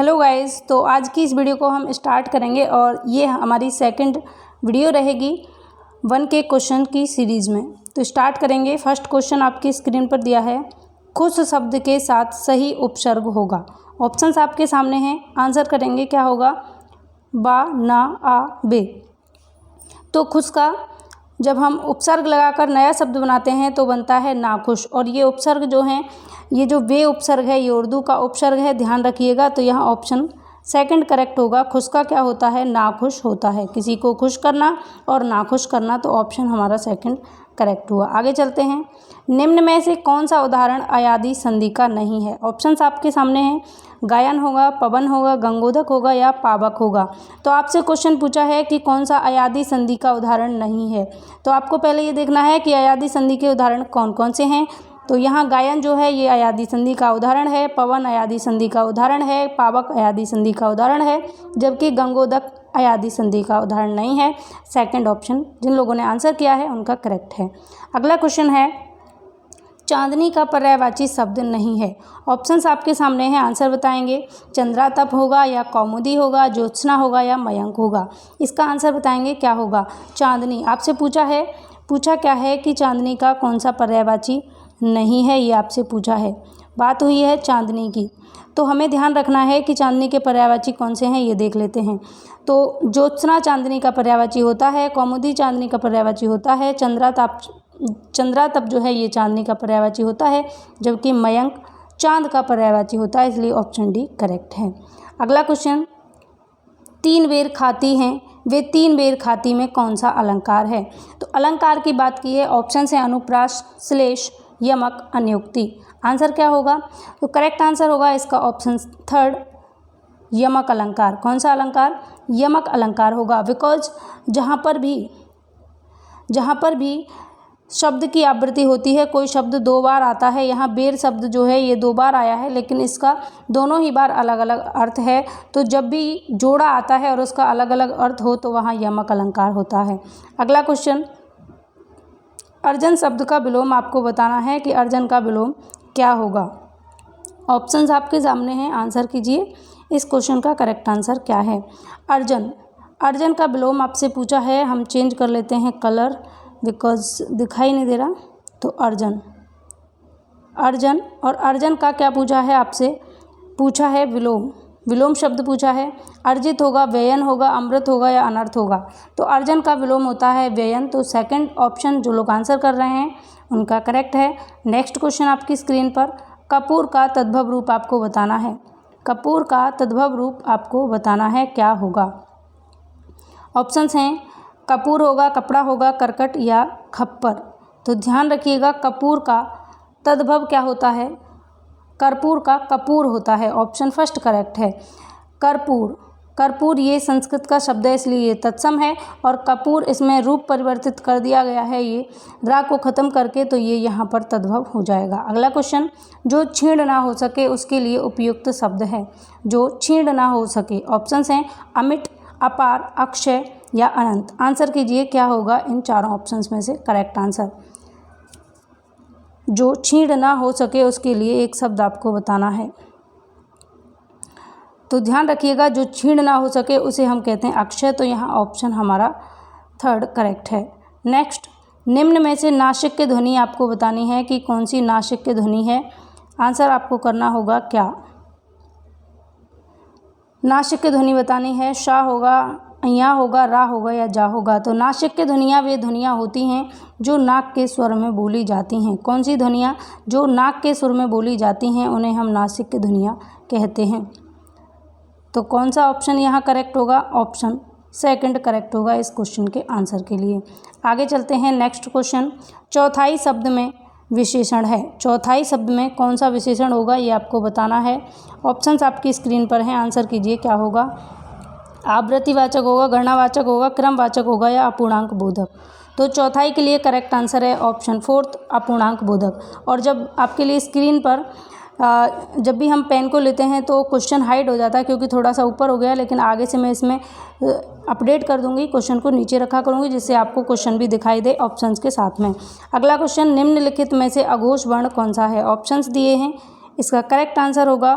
Hello guys, तो आज की इस वीडियो को हम स्टार्ट करेंगे और ये हमारी सेकंड वीडियो रहेगी 1 के क्वेश्चन की सीरीज़ में। तो स्टार्ट करेंगे। फर्स्ट क्वेश्चन आपकी स्क्रीन पर दिया है, खुश शब्द के साथ सही उपसर्ग होगा। ऑप्शंस आपके सामने हैं, आंसर करेंगे क्या होगा, बा, ना, आ, बे। तो खुश का जब हम उपसर्ग लगाकर नया शब्द बनाते हैं तो बनता है नाखुश, और ये उपसर्ग जो हैं, ये जो वे उपसर्ग है ये उर्दू का उपसर्ग है, ध्यान रखिएगा। तो यहाँ ऑप्शन सेकंड करेक्ट होगा। खुश का क्या होता है, नाखुश होता है। किसी को खुश करना और नाखुश करना, तो ऑप्शन हमारा सेकंड करेक्ट हुआ। आगे चलते हैं। निम्न में से कौन सा उदाहरण अयादी संधि का नहीं है। ऑप्शंस आपके सामने हैं, गायन होगा, पवन होगा, गंगोदक होगा या पावक होगा। तो आपसे क्वेश्चन पूछा है कि कौन सा अयादी संधि का उदाहरण नहीं है। तो आपको पहले ये देखना है कि अयादी संधि के उदाहरण कौन कौन से हैं। तो यहाँ गायन जो है ये अयादी संधि का उदाहरण है, पवन अयादी संधि का उदाहरण है, पावक अयादी संधि का उदाहरण है, जबकि गंगोदक अयादी संधि का उदाहरण नहीं है। सेकंड ऑप्शन जिन लोगों ने आंसर किया है उनका करेक्ट है। अगला क्वेश्चन है, चांदनी का पर्यायवाची शब्द नहीं है। ऑप्शंस आपके सामने हैं, आंसर बताएंगे। चंद्रातप होगा या कौमुदी होगा, ज्योत्सना होगा या मयंक होगा। इसका आंसर बताएंगे क्या होगा। चांदनी आपसे पूछा क्या है कि चांदनी का कौन सा पर्यायवाची नहीं है, ये आपसे पूछा है। बात हुई है चांदनी की, तो हमें ध्यान रखना है कि चांदनी के पर्यायवाची कौन से हैं, ये देख लेते हैं। तो ज्योत्सना चांदनी का पर्यायवाची होता है, कौमुदी चांदनी का पर्यायवाची होता है, चंद्रातप जो है ये चांदनी का पर्यायवाची होता है, जबकि मयंक चांद का पर्यायवाची होता है, इसलिए ऑप्शन डी करेक्ट है। अगला क्वेश्चन, 3 बेर खाती हैं, वे 3 बेर खाती में कौन सा अलंकार है। तो अलंकार की बात की है, ऑप्शन है अनुप्रास, श्लेष, यमक, अन्योक्ति। आंसर क्या होगा, तो करेक्ट आंसर होगा इसका ऑप्शन थर्ड, यमक अलंकार। कौन सा अलंकार, यमक अलंकार होगा। बिकॉज जहाँ पर भी शब्द की आवृत्ति होती है, कोई शब्द 2 बार आता है, यहाँ बेर शब्द जो है ये 2 बार आया है, लेकिन इसका दोनों ही बार अलग अलग अर्थ है। तो जब भी जोड़ा आता है और उसका अलग अलग अर्थ हो तो वहाँ यमक अलंकार होता है। अगला क्वेश्चन, अर्जन शब्द का विलोम आपको बताना है कि अर्जन का विलोम क्या होगा। ऑप्शंस आपके सामने हैं, आंसर कीजिए इस क्वेश्चन का करेक्ट आंसर क्या है। अर्जन का विलोम आपसे पूछा है, हम चेंज कर लेते हैं कलर, बिकॉज दिखाई नहीं दे रहा। तो अर्जन और अर्जन का क्या पूछा है, आपसे पूछा है विलोम शब्द पूछा है। अर्जित होगा, व्ययन होगा, अमृत होगा या अनर्थ होगा। तो अर्जन का विलोम होता है व्ययन। तो सेकंड ऑप्शन जो लोग आंसर कर रहे हैं उनका करेक्ट है। नेक्स्ट क्वेश्चन आपकी स्क्रीन पर, कपूर का तद्भव रूप आपको बताना है। कपूर का तद्भव रूप आपको बताना है, क्या होगा। ऑप्शंस हैं, कपूर होगा, कपड़ा होगा, करकट या खप्पर। तो ध्यान रखिएगा, कपूर का तद्भव क्या होता है, कर्पूर का कपूर होता है। ऑप्शन फर्स्ट करेक्ट है। कर्पूर ये संस्कृत का शब्द है, इसलिए ये तत्सम है, और कपूर इसमें रूप परिवर्तित कर दिया गया है, ये रा को ख़त्म करके, तो ये यहाँ पर तद्भव हो जाएगा। अगला क्वेश्चन, जो छीण ना हो सके उसके लिए उपयुक्त शब्द है। जो छीण ना हो सके, ऑप्शंस हैं अमिट, अपार, अक्षय या अनंत। आंसर कीजिए क्या होगा इन चारों ऑप्शंस में से करेक्ट आंसर। जो छीण ना हो सके उसके लिए एक शब्द आपको बताना है। तो ध्यान रखिएगा, जो छीण ना हो सके उसे हम कहते हैं अक्षय। तो यहाँ ऑप्शन हमारा थर्ड करेक्ट है। नेक्स्ट, निम्न में से नासिक की ध्वनि आपको बतानी है कि कौन सी नासिक की ध्वनि है। आंसर आपको करना होगा क्या, नासिक की ध्वनि बतानी है। शा होगा, अया होगा, रा होगा या जा होगा। तो नासिक की ध्वनियाँ वे ध्वनियाँ होती हैं जो नाक के स्वर में बोली जाती हैं। कौन सी ध्वनियाँ, जो नाक के सुर में बोली जाती हैं उन्हें हम नासिक की ध्वनियाँ कहते हैं। तो कौन सा ऑप्शन यहाँ करेक्ट होगा, ऑप्शन सेकंड करेक्ट होगा इस क्वेश्चन के आंसर के लिए। आगे चलते हैं। नेक्स्ट क्वेश्चन, चौथाई शब्द में विशेषण है। चौथाई शब्द में कौन सा विशेषण होगा, ये आपको बताना है। ऑप्शंस आपकी स्क्रीन पर हैं, आंसर कीजिए क्या होगा। आवृत्तिवाचक होगा, गणनावाचक होगा, क्रमवाचक होगा या अपूर्णांक बोधक। तो चौथाई के लिए करेक्ट आंसर है ऑप्शन फोर्थ, अपूर्णांक बोधक। और जब आपके लिए स्क्रीन पर जब भी हम पेन को लेते हैं तो क्वेश्चन हाइड हो जाता है, क्योंकि थोड़ा सा ऊपर हो गया, लेकिन आगे से मैं इसमें अपडेट कर दूंगी, क्वेश्चन को नीचे रखा करूंगी, जिससे आपको क्वेश्चन भी दिखाई दे ऑप्शंस के साथ में। अगला क्वेश्चन, निम्नलिखित में से अघोष वर्ण कौन सा है। ऑप्शंस दिए हैं, इसका करेक्ट आंसर होगा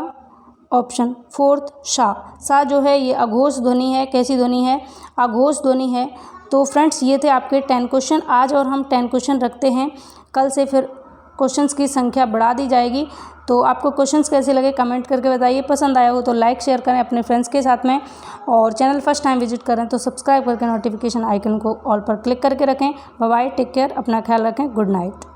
ऑप्शन फोर्थ सा जो है ये अघोष ध्वनि है। कैसी ध्वनि है? अघोष ध्वनि है। तो फ्रेंड्स ये थे आपके 10 क्वेश्चन आज, और हम 10 क्वेश्चन रखते हैं। कल से फिर क्वेश्चंस की संख्या बढ़ा दी जाएगी। तो आपको क्वेश्चंस कैसे लगे कमेंट करके बताइए। पसंद आया हो तो लाइक शेयर करें अपने फ्रेंड्स के साथ में, और चैनल फर्स्ट टाइम विजिट करें तो सब्सक्राइब करके नोटिफिकेशन आइकन को ऑल पर क्लिक करके रखें। बाय बाय, टेक केयर, अपना ख्याल रखें, गुड नाइट।